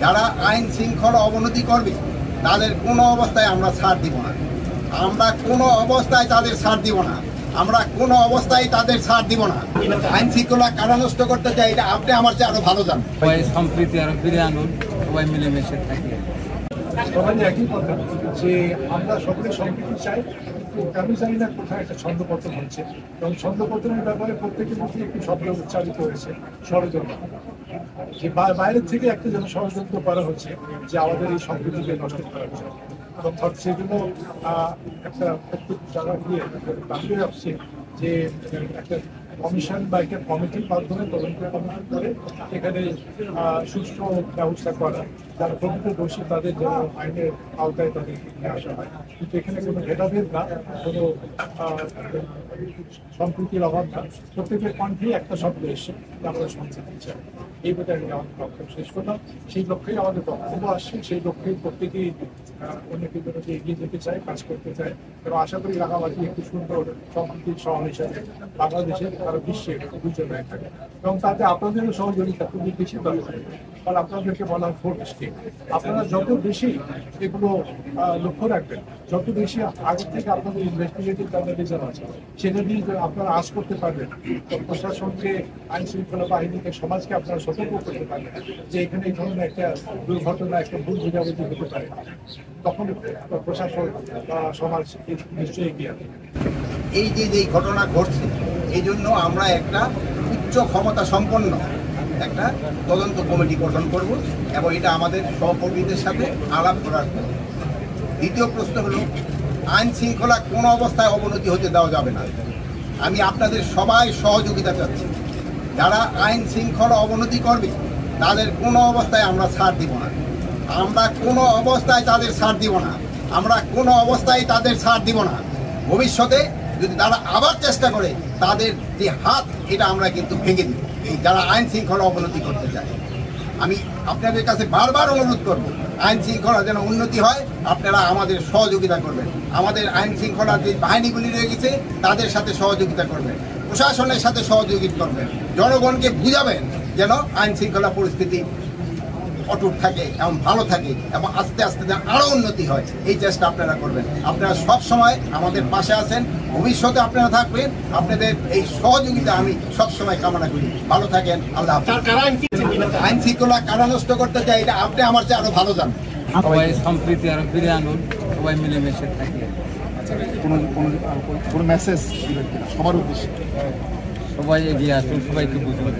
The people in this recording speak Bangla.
যারা আইন শৃঙ্খলা অবনতি করবে তাদের কোনো অবস্থায় আমরা ছাড় দিব না। আমরা কোনো অবস্থায় তাদের ছাড় দিব না। আমরা কোনো অবস্থায় তাদের ছাড় দিব না। আইন শৃঙ্খলা কারা নষ্ট করতে চাই এটা আপনি আমার চেয়ে আরো ভালো জানেন। সবাই সম্প্রীতি আরো ফিরে আনুন, সবাই মিলেমিশে থাকি। সবাই একই কথা যে আমরা সকলে সম্প্রীতি চাই, কিন্তু আমি জানি না কোথায় একটা ছন্দপতন হচ্ছে এবং ছন্দপতনের ব্যাপারে প্রত্যেকের মধ্যে একটু শব্দ উচ্চারিত হয়েছে ষড়যন্ত্র, যে বাইরের থেকে একটা যেন ষড়যন্ত্র করা হচ্ছে যে আমাদের এই সম্প্রীতিকে নষ্ট করা হচ্ছে। এবং সেই জন্য একটা প্রত্যেক জায়গায় গিয়ে দাবি আসছে যে একটা কমিশন বা একটা কমিটির মাধ্যমে তদন্ত কমিটি করে এখানে সুষ্ঠু ব্যবস্থা করা, যারা প্রকৃত দোষী তাদের যেন আইনের আওতায় তাদেরকে নিয়ে আসা হয়। কিন্তু এখানে কোনো ভেদাভেদ না, কোনো সম্প্রীতির অভাব না, প্রত্যেকের কণ্ঠেই একটা শব্দ এসে আমরা সম্প্রীতি চাই। এই বোধ হয় আমাদের লক্ষ্য শেষ কথা। সেই লক্ষ্যেই আমাদের বক্তব্য আসছে, সেই লক্ষ্যেই প্রত্যেকেই অনেকের জন্য এগিয়ে যেতে চায়, কাজ করতে চায় এবং আশা করি রাঙামাটি একটি সুন্দর সম্প্রীতির শহর হিসাবে বাংলাদেশের সারা বিশ্বে বিজয় থাকে এবং তাতে আপনাদেরও সহযোগিতা খুবই বেশি দরকার। কারণ আপনাদেরকে বলা হয় ফোর্থ স্টেট, আপনারা যত বেশি এগুলো লক্ষ্য রাখবেন, যত বেশি আগে থেকে আপনাদের ইনভেস্টিগেটিভ জার্নালিজম আছে সেটা দিয়ে আপনারা আজ করতে পারবেন, প্রশাসনকে, আইন শৃঙ্খলা বাহিনীকে, সমাজকে আপনারা সতর্ক করতে পারবেন যে এখানে এই ধরনের একটা দুর্ঘটনা, একটা ভুল বোঝাবুঝি হতে পারে, তখন প্রশাসন বা সমাজ নিশ্চয়ই এগিয়ে আসবে। এই যে ঘটনা ঘটছে এই জন্য আমরা একটা উচ্চ ক্ষমতা সম্পন্ন একটা তদন্ত কমিটি গঠন করব এবং এটা আমাদের সহকর্মীদের সাথে আলাপ করার পর। দ্বিতীয় প্রশ্ন হলো, আইন শৃঙ্খলা কোনো অবস্থায় অবনতি হতে দেওয়া যাবে না। আমি আপনাদের সবাই সহযোগিতা চাচ্ছি। যারা আইন শৃঙ্খলা অবনতি করবে তাদের কোনো অবস্থায় আমরা ছাড় দিব না। আমরা কোনো অবস্থায় তাদের ছাড় দিব না। আমরা কোনো অবস্থায় তাদের ছাড় দিব না। ভবিষ্যতে যদি তারা আবার চেষ্টা করে তাদের যে হাত, এটা আমরা কিন্তু ভেঙে দিব। এই যারা আইন শৃঙ্খলা অবনতি করতে চায়, আমি আপনাদের কাছে বারবার অনুরোধ করব, আইন শৃঙ্খলা যেন উন্নতি হয়, আপনারা আমাদের সহযোগিতা করবেন। আমাদের আইন শৃঙ্খলার যে বাহিনীগুলি রয়ে গেছে তাদের সাথে সহযোগিতা করবেন, প্রশাসনের সাথে সহযোগিতা করবেন, জনগণকে বুঝাবেন যেন আইন শৃঙ্খলা পরিস্থিতি অটুট থাকে এবং ভালো থাকে এবং আস্তে আস্তে আরও উন্নতি হয়। এই চেষ্টা আপনারা করবেন। আপনারা সব সময় আমাদের পাশে আছেন, ভবিষ্যতে আপনারা থাকবেন। আপনাদের এই সহযোগিতা আমি সব সময় কামনা করি। ভালো থাকেন, আল্লাহ হাফেজ। আইন শৃঙ্খলা কারা নষ্ট করতে চাই এটা আপনি আমার চেয়ে আরো ভালো জানেন। সবাই সম্প্রীতি আরো ফিরে আনুন, সবাই মিলেমিশে থাকি। কোনো মেসেজ সবার উদ্দেশ্যে? সবাই এগিয়ে আসুন, সবাইকে বুঝুন।